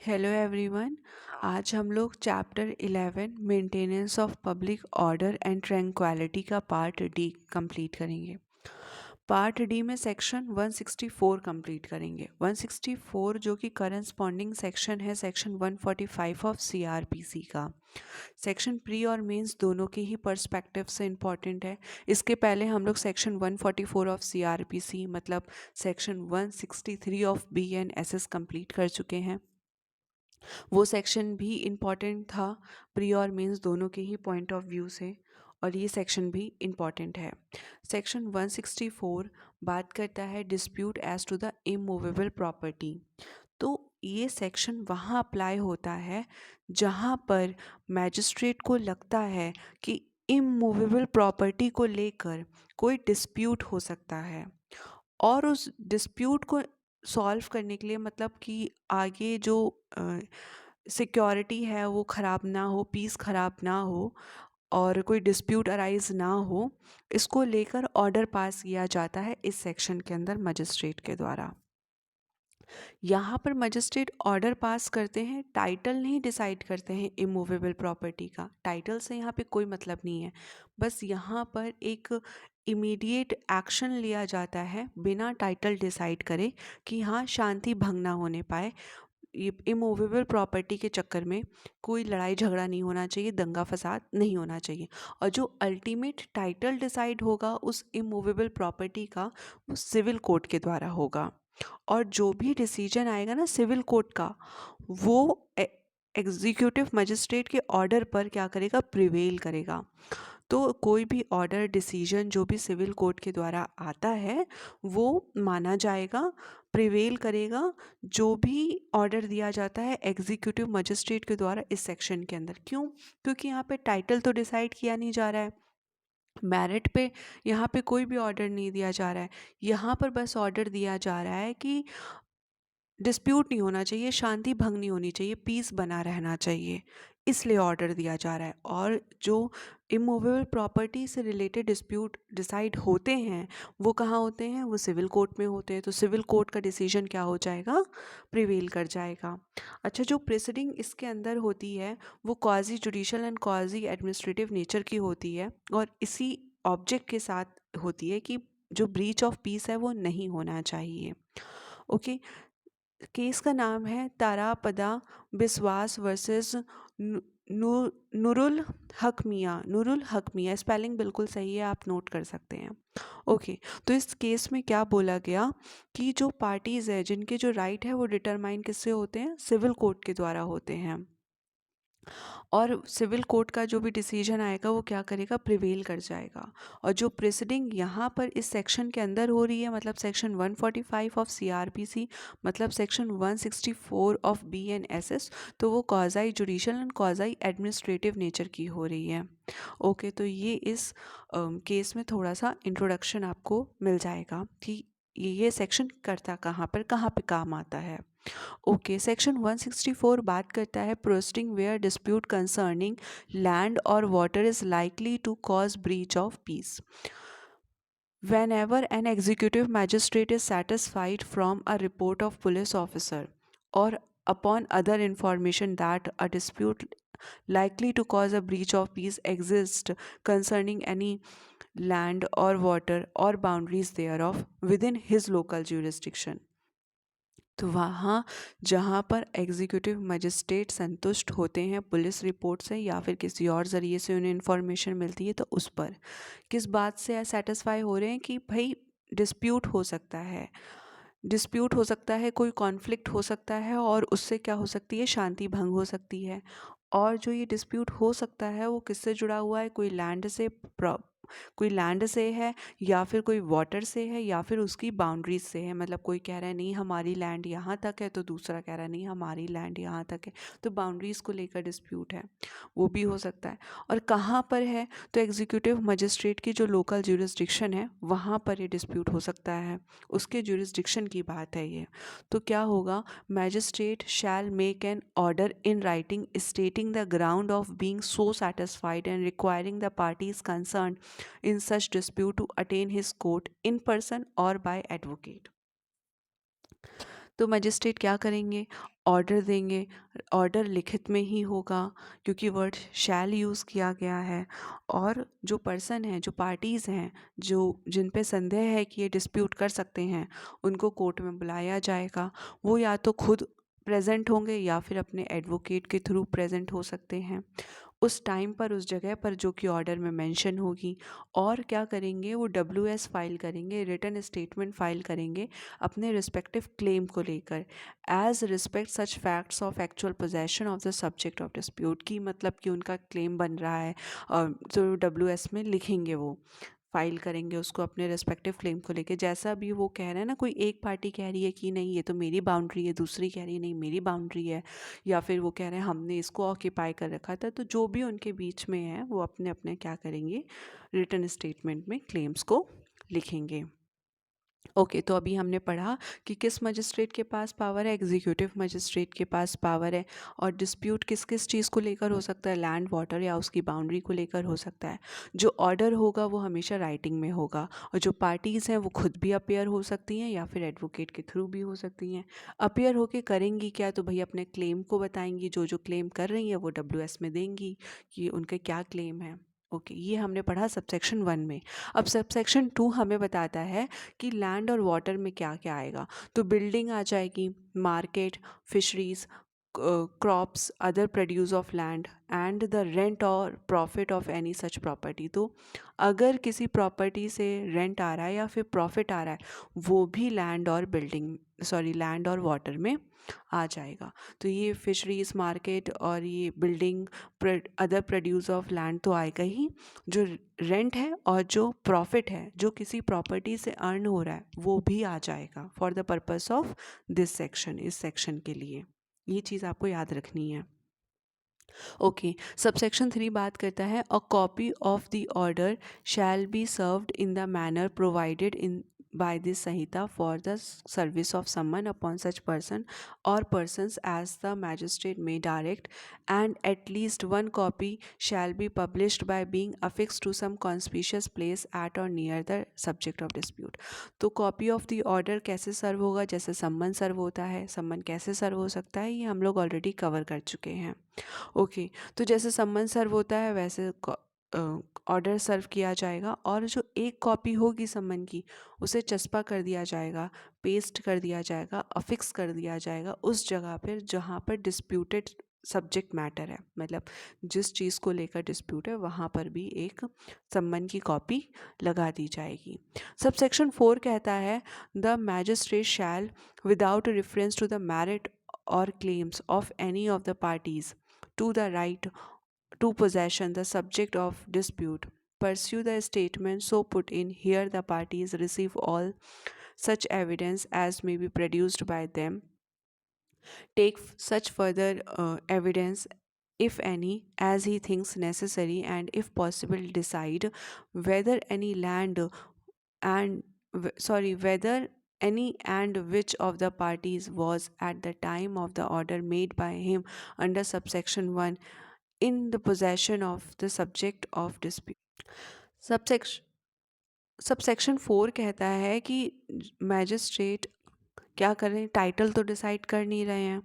Hello everyone. आज हम लोग chapter 11 maintenance of public order and tranquillity का पार्ट डी कंप्लीट करेंगे। पार्ट डी में सेक्शन 164 कंप्लीट करेंगे। 164 जो कि करस्पॉन्डिंग सेक्शन है सेक्शन 145 ऑफ सीआरपीसी का। सेक्शन प्री और मेंस दोनों के ही पर्सपेक्टिव से इम्पॉर्टेंट है। इसके पहले हम लोग सेक्शन 144 ऑफ सीआरपीसी मतलब सेक्शन 163 ऑफ BNSS कंप्लीट कर चुके हैं। वो सेक्शन भी इम्पॉर्टेंट था प्री और मेंस दोनों के ही पॉइंट ऑफ व्यू से, और ये सेक्शन भी इम्पॉर्टेंट है। सेक्शन 164 बात करता है dispute as to the immovable property. तो ये सेक्शन वहाँ अप्लाई होता है जहाँ पर मैजिस्ट्रेट को लगता है कि इमूवेबल प्रॉपर्टी को लेकर कोई डिस्प्यूट हो सकता है, और उस डिस्प्यूट को सॉल्व करने के लिए मतलब कि आगे जो सिक्योरिटी है वो ख़राब ना हो, पीस ख़राब ना हो और कोई डिस्प्यूट अराइज ना हो, इसको लेकर ऑर्डर पास किया जाता है इस सेक्शन के अंदर मजिस्ट्रेट के द्वारा। यहाँ पर मजिस्ट्रेट ऑर्डर पास करते हैं, टाइटल नहीं डिसाइड करते हैं इमूवेबल प्रॉपर्टी का। टाइटल से यहाँ पे कोई मतलब नहीं है, बस यहाँ पर एक इमीडिएट एक्शन लिया जाता है बिना टाइटल डिसाइड करे कि हाँ शांति भंग ना होने पाए। इमूवेबल प्रॉपर्टी के चक्कर में कोई लड़ाई झगड़ा नहीं होना चाहिए, दंगा फसाद नहीं होना चाहिए। और जो अल्टीमेट टाइटल डिसाइड होगा उस इमूवेबल प्रॉपर्टी का, वो सिविल कोर्ट के द्वारा होगा। और जो भी डिसीजन आएगा ना सिविल कोर्ट का, वो एग्जीक्यूटिव मजिस्ट्रेट के ऑर्डर पर क्या करेगा, प्रिवेल करेगा। तो कोई भी ऑर्डर डिसीजन जो भी सिविल कोर्ट के द्वारा आता है वो माना जाएगा, प्रिवेल करेगा। जो भी ऑर्डर दिया जाता है एग्जीक्यूटिव मजिस्ट्रेट के द्वारा इस सेक्शन के अंदर, क्यों? क्योंकि यहाँ पे टाइटल तो डिसाइड किया नहीं जा रहा है, मेरिट पे यहाँ पे कोई भी ऑर्डर नहीं दिया जा रहा है। यहाँ पर बस ऑर्डर दिया जा रहा है कि डिस्प्यूट नहीं होना चाहिए, शांति भंग नहीं होनी चाहिए, पीस बना रहना चाहिए, इसलिए ऑर्डर दिया जा रहा है। और जो इमूवेबल प्रॉपर्टी से रिलेटेड डिस्प्यूट डिसाइड होते हैं वो कहाँ होते हैं, वो सिविल कोर्ट में होते हैं। तो सिविल कोर्ट का डिसीजन क्या हो जाएगा, प्रिवेल कर जाएगा। अच्छा, जो प्रेसिडिंग इसके अंदर होती है वो quasi judicial and quasi administrative nature की होती है, और इसी ऑब्जेक्ट के साथ होती है कि जो ब्रीच ऑफ पीस है वो नहीं होना चाहिए। ओके, केस का नाम है तारापदा बिस्वास वर्सेस नूरुल हक मियाँ। नूरुल हक मियाँ स्पेलिंग बिल्कुल सही है, आप नोट कर सकते हैं। ओके, तो इस केस में क्या बोला गया कि जो पार्टीज़ है जिनके जो राइट है वो डिटरमाइन किससे होते हैं, सिविल कोर्ट के द्वारा होते हैं। और सिविल कोर्ट का जो भी डिसीजन आएगा वो क्या करेगा, प्रिवेल कर जाएगा। और जो प्रेसिडिंग यहाँ पर इस सेक्शन के अंदर हो रही है मतलब सेक्शन 145 ऑफ सीआरपीसी मतलब सेक्शन 164 ऑफ BNSS, तो वो quasi judicial and quasi administrative nature की हो रही है। ओके, तो ये इस केस में थोड़ा सा इंट्रोडक्शन आपको मिल जाएगा कि ये सेक्शन करता कहाँ पे काम आता है। ओके, सेक्शन 164 बात करता है proceeding where dispute concerning land or water is likely to cause breach of peace whenever an executive magistrate is satisfied from a report of police officer or upon other information that a dispute likely to cause a breach of peace exists concerning any land or water or boundaries thereof within his local jurisdiction। तो वहाँ जहाँ पर executive magistrate संतुष्ट होते हैं police report से या फिर किसी और ज़रिए से उन्हें इन्फॉर्मेशन मिलती है, तो उस पर किस बात से सेटिस्फाई हो रहे हैं कि भाई डिस्प्यूट हो सकता है, डिस्प्यूट हो सकता है, कोई कॉन्फ्लिक्ट हो सकता है और उससे क्या हो सकती है, शांति भंग हो सकती है। और जो ये डिस्प्यूट हो सकता है वो किससे जुड़ा हुआ है, कोई लैंड से कोई लैंड से है या फिर कोई वाटर से है या फिर उसकी बाउंड्रीज से है। मतलब कोई कह रहा है नहीं हमारी लैंड यहाँ तक है तो दूसरा कह रहा है नहीं हमारी लैंड यहाँ तक है, तो बाउंड्रीज को लेकर डिस्प्यूट है, वो भी हो सकता है। और कहाँ पर है, तो एग्जीक्यूटिव मजिस्ट्रेट की जो लोकल ज्यूरिसडिक्शन है वहाँ पर ये डिस्प्यूट हो सकता है, उसके ज्यूरिसडिक्शन की बात है ये। तो क्या होगा, magistrate shell make an order in writing stating the ground of being so satisfied and requiring the parties concern in such dispute to attain his court in person or by advocate। तो magistrate क्या करेंगे, order देंगे। Order लिखित में ही होगा क्योंकि word शैल use किया गया है। और जो पर्सन हैं, जो पार्टीज़ हैं, जो जिन पे संदेह है कि ये डिस्प्यूट कर सकते हैं, उनको कोर्ट में बुलाया जाएगा। वो या तो खुद प्रेजेंट होंगे या फिर अपने एडवोकेट के थ्रू प्रेजेंट हो सकते हैं उस टाइम पर, उस जगह पर जो कि ऑर्डर में मेंशन होगी। और क्या करेंगे, वो WS फाइल करेंगे, रिटन स्टेटमेंट फाइल करेंगे अपने रिस्पेक्टिव क्लेम को लेकर, as respect such facts of actual possession of the subject of dispute की, मतलब कि उनका क्लेम बन रहा है और जो WS में लिखेंगे वो फाइल करेंगे उसको अपने रेस्पेक्टिव क्लेम को लेके। जैसा भी वो कह रहे हैं ना, कोई एक पार्टी कह रही है कि नहीं ये तो मेरी बाउंड्री है, दूसरी कह रही है नहीं मेरी बाउंड्री है, या फिर वो कह रहे हैं हमने इसको ऑक्यूपाई कर रखा था, तो जो भी उनके बीच में है वो अपने अपने क्या करेंगे, रिटन स्टेटमेंट में क्लेम्स को लिखेंगे। ओके, तो अभी हमने पढ़ा कि किस मजिस्ट्रेट के पास पावर है, एग्जीक्यूटिव मजिस्ट्रेट के पास पावर है। और डिस्प्यूट किस किस चीज़ को लेकर हो सकता है, लैंड वाटर या उसकी बाउंड्री को लेकर हो सकता है। जो ऑर्डर होगा वो हमेशा राइटिंग में होगा। और जो पार्टीज़ हैं वो खुद भी अपेयर हो सकती हैं या फिर एडवोकेट के थ्रू भी हो सकती हैं। अपेयर होके करेंगी क्या, तो भाई अपने क्लेम को बताएंगी, जो जो क्लेम कर रही हैं वो WS में देंगी कि उनके क्या क्लेम है। ओके, ये हमने पढ़ा सबसेक्शन 1 में। अब सबसेक्शन 2 हमें बताता है कि लैंड और वाटर में क्या क्या आएगा। तो बिल्डिंग आ जाएगी, market, fisheries, crops, other produce of land and the rent or profit of any such property. तो अगर किसी प्रॉपर्टी से रेंट आ रहा है या फिर प्रॉफिट आ रहा है, वो भी लैंड और लैंड और वाटर में आ जाएगा। तो ये फिशरीज, मार्केट और ये building, other produce of land तो आएगा ही। जो रेंट है और जो प्रॉफिट है जो किसी प्रॉपर्टी से अर्न हो रहा है वो भी आ जाएगा for the purpose of this section, इस सेक्शन के लिए। ये चीज़ आपको याद रखनी है। ओके, सबसेक्शन 3 बात करता है a copy of the order shall be served in the manner provided in by this Sahita for the service of someone upon such person or persons as the magistrate may direct, and at least one copy shall be published by being affixed to some conspicuous place at or near the subject of dispute। तो copy of the order कैसे सर्व होगा, जैसे सम्मन सर्व होता है। सम्मन कैसे सर्व हो सकता है, ये हम लोग ऑलरेडी कवर कर चुके हैं। ओके, तो जैसे सम्मन सर्व होता है वैसे ऑर्डर सर्व किया जाएगा, और जो एक कॉपी होगी सम्मन की उसे चस्पा कर दिया जाएगा, पेस्ट कर दिया जाएगा, अफिक्स कर दिया जाएगा उस जगह पर जहाँ पर डिस्प्यूटेड सब्जेक्ट मैटर है, मतलब जिस चीज़ को लेकर डिस्प्यूट है वहाँ पर भी एक सम्मन की कॉपी लगा दी जाएगी। सबसेक्शन 4 कहता है the magistrate shall without reference to the merit or claims of any of the parties to the right to possession the subject of dispute pursue the statement so put in here the parties receive all such evidence as may be produced by them, take such further evidence if any as he thinks necessary, and if possible decide whether any land and whether any and which of the parties was at the time of the order made by him under subsection 1 in the possession of the subject of dispute। Subsection subsection 4 कहता है कि magistrate क्या करें, title तो decide कर नहीं रहे हैं,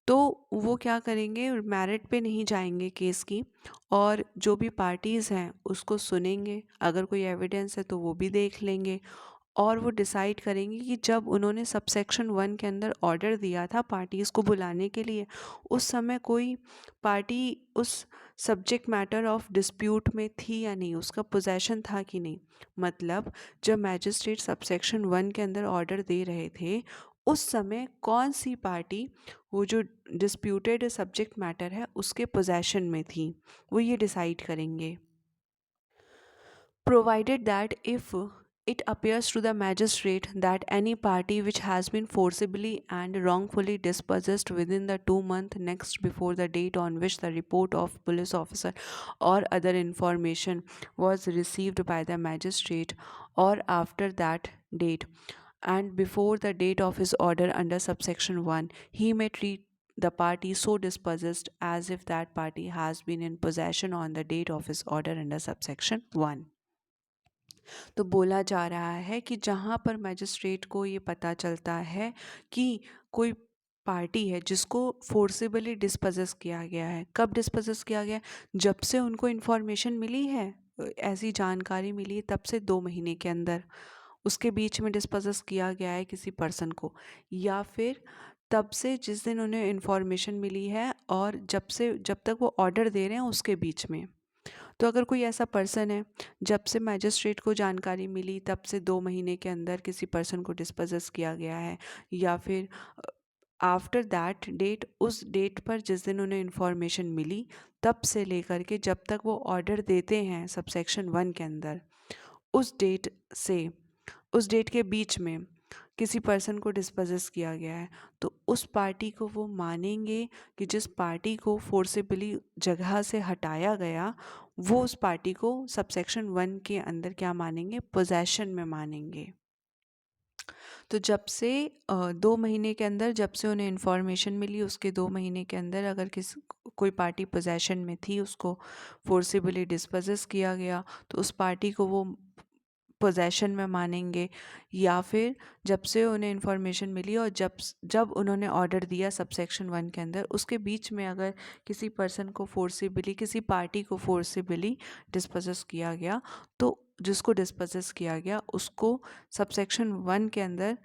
तो वो क्या करेंगे, मेरिट पे नहीं जाएंगे केस की, और जो भी पार्टीज़ हैं उसको सुनेंगे, अगर कोई एविडेंस है तो वो भी देख लेंगे, और वो डिसाइड करेंगे कि जब उन्होंने सबसेक्शन 1 के अंदर ऑर्डर दिया था पार्टीज़ को बुलाने के लिए, उस समय कोई पार्टी उस सब्जेक्ट मैटर ऑफ डिस्प्यूट में थी या नहीं, उसका पोजेशन था कि नहीं। मतलब जब मैजिस्ट्रेट सबसेक्शन 1 के अंदर ऑर्डर दे रहे थे उस समय कौन सी पार्टी वो जो डिस्प्यूटेड सब्जेक्ट मैटर है उसके पोजेशन में थी, वो ये डिसाइड करेंगे। Provided that if it appears to the magistrate that any party which has been forcibly and wrongfully dispossessed within the 2 month next before the date on which the report of police officer or other information was received by the magistrate, or after that date and before the date of his order under subsection 1, he may treat the party so dispossessed as if that party has been in possession on the date of his order under subsection 1। तो बोला जा रहा है कि जहाँ पर magistrate को ये पता चलता है कि कोई पार्टी है जिसको फोर्सिबली डिस्पोजेस किया गया है, कब डिस्पोजेस किया गया है? जब से उनको इन्फॉर्मेशन मिली है, ऐसी जानकारी मिली, तब से 2 महीने के अंदर उसके बीच में डिस्पोजेस किया गया है किसी पर्सन को, या फिर तब से जिस दिन उन्हें इन्फॉर्मेशन मिली है और जब तक वो ऑर्डर दे रहे हैं उसके बीच में। तो अगर कोई ऐसा पर्सन है, जब से मैजिस्ट्रेट को जानकारी मिली तब से 2 महीने के अंदर किसी पर्सन को डिस्पोजेस किया गया है, या फिर आफ्टर दैट डेट, उस डेट पर जिस दिन उन्हें इन्फॉर्मेशन मिली तब से लेकर के जब तक वो ऑर्डर देते हैं सबसेक्शन 1 के अंदर, उस डेट से उस डेट के बीच में किसी पर्सन को डिस्पोजेस किया गया है, तो उस पार्टी को वो मानेंगे कि जिस पार्टी को फोर्सिबली जगह से हटाया गया, वो उस पार्टी को सबसेक्शन 1 के अंदर क्या मानेंगे? पोजेशन में मानेंगे। तो जब से 2 महीने के अंदर, जब से उन्हें इन्फॉर्मेशन मिली उसके 2 महीने के अंदर अगर कोई पार्टी पोजेशन में थी, उसको फोर्सिबली डिस्पोजेस किया गया, तो उस पार्टी को वो पोजेशन में मानेंगे। या फिर जब से उन्हें इन्फॉर्मेशन मिली और जब जब उन्होंने ऑर्डर दिया सबसेक्शन 1 के अंदर, उसके बीच में अगर किसी पर्सन को फोर्सिबली, किसी पार्टी को फोर्सिबली डिस्पोजेस किया गया, तो जिसको डिस्पोजेस किया गया उसको सबसेक्शन 1 के अंदर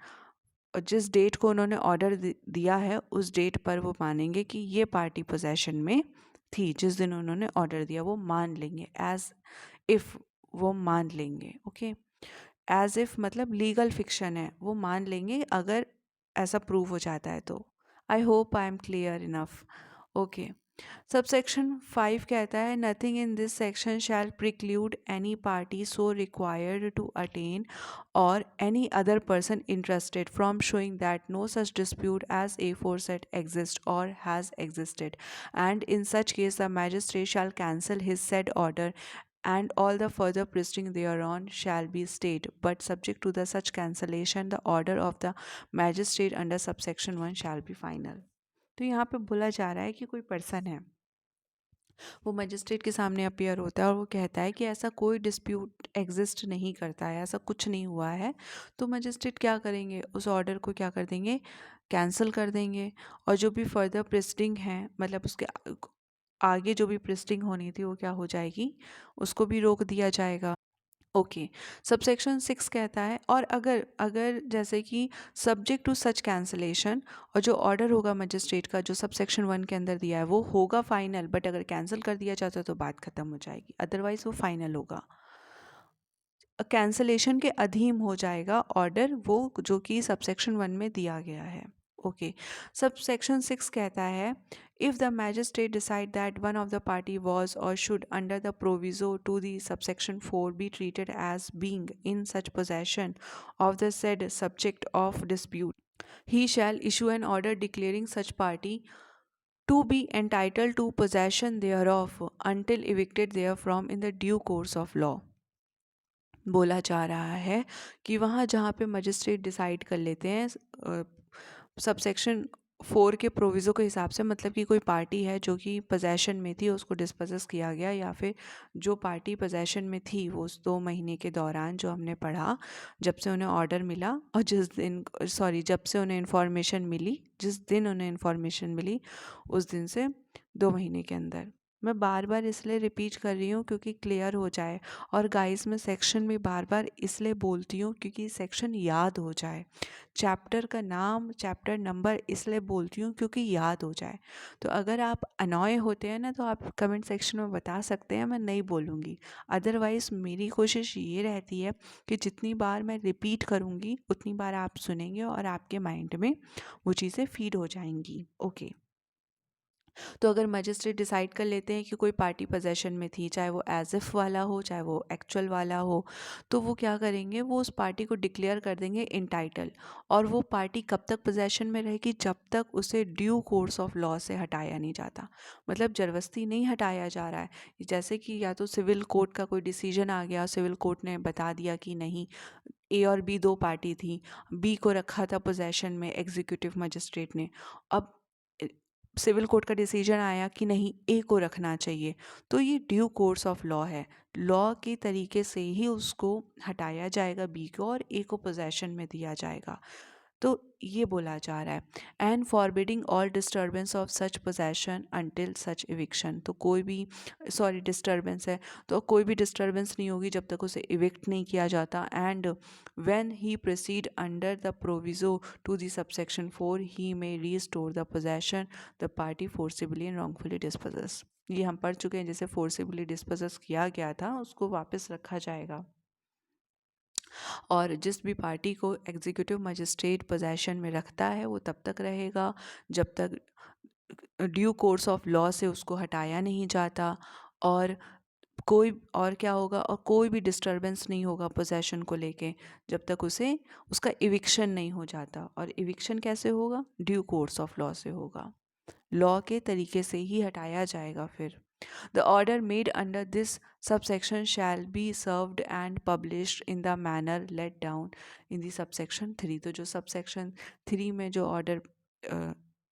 जिस डेट को उन्होंने ऑर्डर दिया है उस डेट पर वो मानेंगे कि ये पार्टी पोजेशन में थी जिस दिन उन्होंने ऑर्डर दिया। वो मान लेंगे एज इफ़, वो मान लेंगे। ओके, एज इफ मतलब लीगल फिक्शन है, वो मान लेंगे अगर ऐसा प्रूव हो जाता है तो। I hope I am clear enough. Okay, subsection 5 कहता है nothing in this section shall preclude any party so required to attend or any other person interested from showing that no such dispute as aforesaid exist or has existed, and in such case the magistrate shall cancel his said order and all the further proceeding thereon shall be stayed, but subject to the such cancellation the order of the magistrate under subsection 1 shall be final। तो यहाँ पे बोला जा रहा है कि कोई person है, वो मजिस्ट्रेट के सामने अपियर होता है और वो कहता है कि ऐसा कोई डिस्प्यूट एग्जिस्ट नहीं करता है, ऐसा कुछ नहीं हुआ है। तो मजिस्ट्रेट क्या करेंगे? उस ऑर्डर को क्या कर देंगे? कैंसिल कर देंगे, और जो भी फर्दर प्रोसीडिंग है, मतलब उसके आगे जो भी प्रोसीडिंग होनी थी वो क्या हो जाएगी? उसको भी रोक दिया जाएगा। ओके, सबसेक्शन 6 कहता है और अगर अगर जैसे कि सब्जेक्ट टू सच कैंसलेशन, और जो ऑर्डर होगा मजिस्ट्रेट का जो सबसेक्शन 1 के अंदर दिया है वो होगा फाइनल, बट अगर कैंसिल कर दिया जाता है तो बात खत्म हो जाएगी, अदरवाइज वो फाइनल होगा। कैंसलेशन के अधीन हो जाएगा ऑर्डर वो जो कि सबसेक्शन 1 में दिया गया है। ओके, सबसेक्शन 6 कहता है if the magistrate decide that one of the party was or should under the proviso to the subsection 4 be treated as being in such possession of the said subject of dispute, he shall issue an order declaring such party to be entitled to possession thereof until evicted therefrom in the due course of law। बोला जा रहा है कि वहाँ जहाँ पे magistrate decide कर लेते हैं सबसेक्शन 4 के प्रोविज़ो के हिसाब से, मतलब कि कोई पार्टी है जो कि पोजेशन में थी उसको डिस्पोजेस किया गया, या फिर जो पार्टी पोजेशन में थी वो उस 2 महीने के दौरान जो हमने पढ़ा, जब से उन्हें ऑर्डर मिला और जब से उन्हें इन्फॉर्मेशन मिली, जिस दिन उन्हें इन्फॉर्मेशन मिली उस दिन से 2 महीने के अंदर। मैं बार बार इसलिए रिपीट कर रही हूँ क्योंकि क्लियर हो जाए, और गाइस मैं सेक्शन में बार बार इसलिए बोलती हूँ क्योंकि सेक्शन याद हो जाए, चैप्टर का नाम चैप्टर नंबर इसलिए बोलती हूँ क्योंकि याद हो जाए। तो अगर आप अनॉय होते हैं ना तो आप कमेंट सेक्शन में बता सकते हैं, मैं नहीं बोलूँगी। अदरवाइज़ मेरी कोशिश ये रहती है कि जितनी बार मैं रिपीट करूँगी उतनी बार आप सुनेंगे और आपके माइंड में वो चीज़ें फीड हो जाएंगी। ओके, तो अगर मजिस्ट्रेट डिसाइड कर लेते हैं कि कोई पार्टी पोजेशन में थी, चाहे वो एज इफ़ वाला हो चाहे वो एक्चुअल वाला हो, तो वो क्या करेंगे? वो उस पार्टी को डिक्लेयर कर देंगे इंटाइटल, और वो पार्टी कब तक पोजेशन में रहेगी? जब तक उसे ड्यू कोर्स ऑफ लॉ से हटाया नहीं जाता, मतलब ज़बरदस्ती नहीं हटाया जा रहा है। जैसे कि या तो सिविल कोर्ट का कोई डिसीजन आ गया, सिविल कोर्ट ने बता दिया कि नहीं, ए और बी दो पार्टी थी, बी को रखा था पोजेशन में एग्जीक्यूटिव मजिस्ट्रेट ने, अब सिविल कोर्ट का डिसीजन आया कि नहीं ए को रखना चाहिए, तो ये ड्यू कोर्स ऑफ लॉ है, लॉ के तरीके से ही उसको हटाया जाएगा बी को और ए को पोजेशन में दिया जाएगा। तो ये बोला जा रहा है and forbidding all disturbance of such possession until such eviction. तो कोई भी डिस्टर्बेंस है तो कोई भी डिस्टर्बेंस नहीं होगी जब तक उसे इविक्ट नहीं किया जाता। And when he proceed under the proviso to the subsection 4 he may restore the possession the party forcibly and wrongfully dispossess. ये हम पढ़ चुके हैं, जैसे फोर्सिबली डिस्पोजेस किया गया था उसको वापस रखा जाएगा। और जिस भी पार्टी को एग्जीक्यूटिव मजिस्ट्रेट पोजेशन में रखता है वो तब तक रहेगा जब तक ड्यू कोर्स ऑफ लॉ से उसको हटाया नहीं जाता। और कोई और क्या होगा, और कोई भी डिस्टरबेंस नहीं होगा पोजेशन को लेके जब तक उसे उसका इविक्शन नहीं हो जाता। और इविक्शन कैसे होगा, ड्यू कोर्स ऑफ लॉ से होगा, लॉ के तरीके से ही हटाया जाएगा। फिर The order made under this subsection shall be served and published in the manner laid down in the subsection 3। तो जो subsection 3 में जो ऑर्डर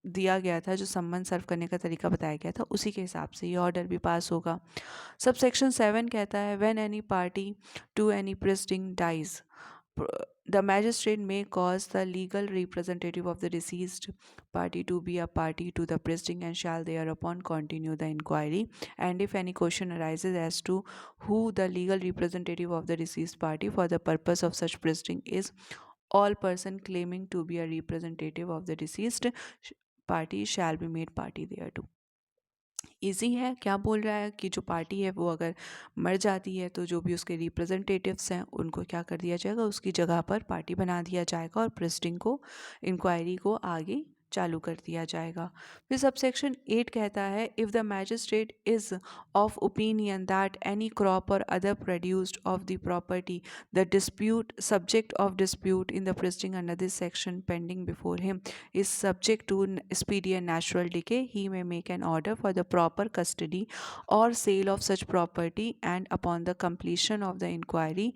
दिया गया था, जो सम्मन सर्व करने का तरीका बताया गया था, उसी के हिसाब से ये ऑर्डर भी पास होगा। सबसेक्शन 7 कहता है when any party to any proceeding dies the magistrate may cause the legal representative of the deceased party to be a party to the proceeding and shall thereupon continue the inquiry. And if any question arises as to who the legal representative of the deceased party for the purpose of such proceeding is, all person claiming to be a representative of the deceased party shall be made party thereto। Easy है। क्या बोल रहा है कि जो party है वो अगर मर जाती है तो जो भी उसके रिप्रेजेंटेटिव्स हैं उनको क्या कर दिया जाएगा, उसकी जगह पर पार्टी बना दिया जाएगा और प्रेसिडिंग को, इंक्वायरी को आगे चालू कर दिया जाएगा। फिर सबसेक्शन 8 कहता है if the magistrate is of opinion that any crop or other produced of the property the dispute subject of dispute in the proceeding under this section pending before him is subject to speedy and natural decay, he may make an order for the proper custody or sale of such property, and upon the completion of the inquiry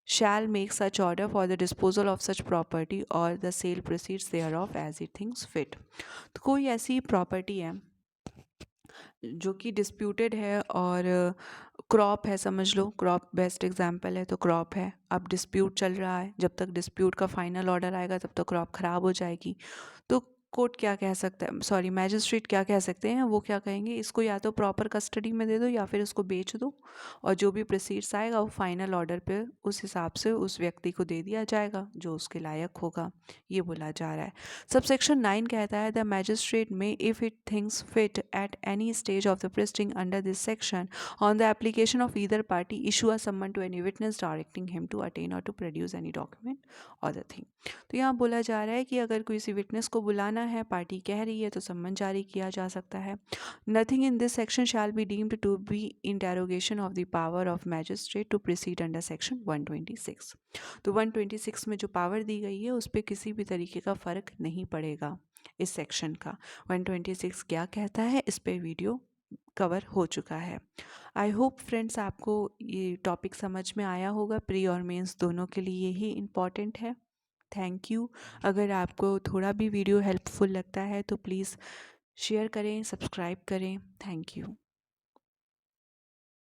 shall make such order for the disposal of such property or the sale proceeds thereof as he thinks fit। तो कोई ऐसी property है जो कि disputed है और crop है, समझ लो क्रॉप बेस्ट एग्जांपल है, तो क्रॉप है, अब डिस्प्यूट चल रहा है, जब तक डिस्प्यूट का फाइनल ऑर्डर आएगा तब तक क्रॉप ख़राब हो जाएगी। तो कोर्ट क्या कह सकता है, सॉरी मैजिस्ट्रेट क्या कह सकते हैं, वो क्या कहेंगे, इसको या तो प्रॉपर कस्टडी में दे दो या फिर इसको बेच दो और जो भी प्रोसीड्स आएगा वो फाइनल ऑर्डर पे उस हिसाब से उस व्यक्ति को दे दिया जाएगा जो उसके लायक होगा, ये बोला जा रहा है। सबसेक्शन 9 कहता है the magistrate may if it thinks fit at any stage of the proceeding under this section on the application of either party issue a summon to any witness directing him to attend or to produce any document or the thing. तो यहाँ बोला जा रहा है कि अगर किसी witness को बुलाना है, पार्टी कह रही है, तो सम्मन जारी किया जा सकता है। Nothing in this section shall be deemed to be in derogation of the power of magistrate to proceed under section 126। तो 126 में जो पावर दी गई है उस पर किसी भी तरीके का फ़र्क नहीं पड़ेगा इस सेक्शन का। 126 क्या कहता है इस पे वीडियो कवर हो चुका है। आई होप फ्रेंड्स आपको ये टॉपिक समझ में आया होगा। प्री और मेंस दोनों के लिए ही इम्पॉर्टेंट है। Thank you. अगर आपको थोड़ा भी वीडियो हेल्पफुल लगता है तो प्लीज़ शेयर करें, सब्सक्राइब करें। Thank you.